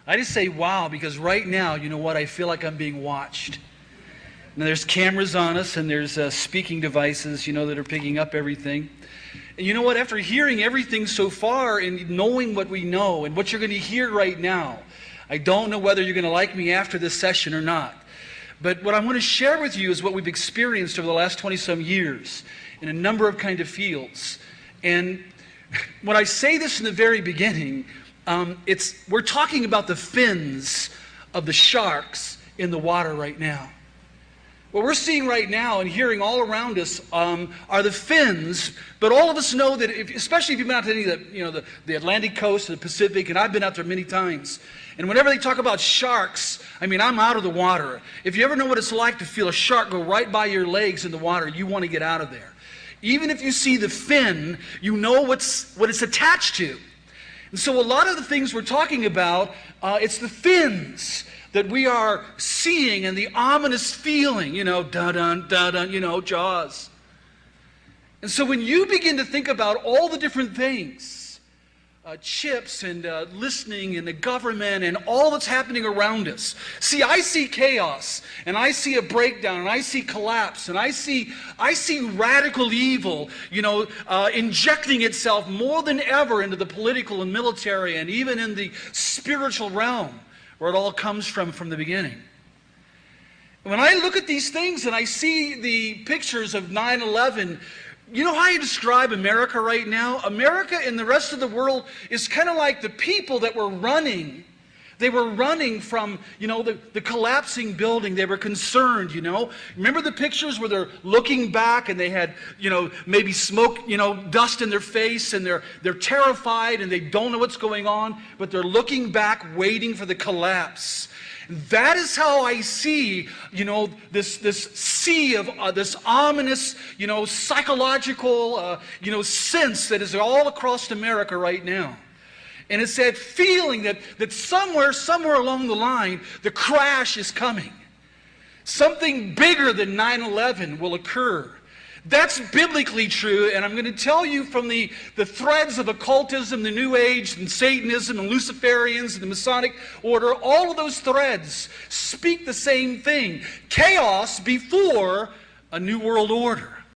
I just say wow because right now, you know what? I feel like I'm being watched. Now there's cameras on us and there's speaking devices, you know, that are picking up everything. And you know what? After hearing everything so far and knowing what we know and what you're going to hear right now, I don't know whether you're going to like me after this session or not. But what I want to share with you is what we've experienced over the last 20-some years in a number of kind of fields. And when I say this in the very beginning, we're talking about the fins of the sharks in the water right now. What we're seeing right now and hearing all around us are the fins, but all of us know that, especially if you've been out to any of the Atlantic coast or the Pacific, and I've been out there many times, and whenever they talk about sharks, I mean, I'm out of the water. If you ever know what it's like to feel a shark go right by your legs in the water, you want to get out of there. Even if you see the fin, you know what it's attached to. And so a lot of the things we're talking about, it's the fins that we are seeing and the ominous feeling, you know, dun-dun, dun-dun, you know, Jaws. And so when you begin to think about all the different things, chips and listening and the government and all that's happening around us. See, I see chaos and I see a breakdown and I see collapse and I see radical evil, you know, injecting itself more than ever into the political and military and even in the spiritual realm where it all comes from the beginning. When I look at these things and I see the pictures of 9/11, you know how I describe America right now? America and the rest of the world is kind of like the people that were running. They were running from, you know, the collapsing building. They were concerned, you know. Remember the pictures where they're looking back and they had, you know, maybe smoke, you know, dust in their face and they're terrified and they don't know what's going on, but they're looking back waiting for the collapse. That is how I see, you know, this sea of this ominous, you know, psychological, you know, sense that is all across America right now. And it's that feeling that somewhere along the line, the crash is coming. Something bigger than 9/11 will occur. That's biblically true, and I'm going to tell you from the threads of occultism, the New Age, and Satanism, and Luciferians, and the Masonic Order, all of those threads speak the same thing. Chaos before a new world order.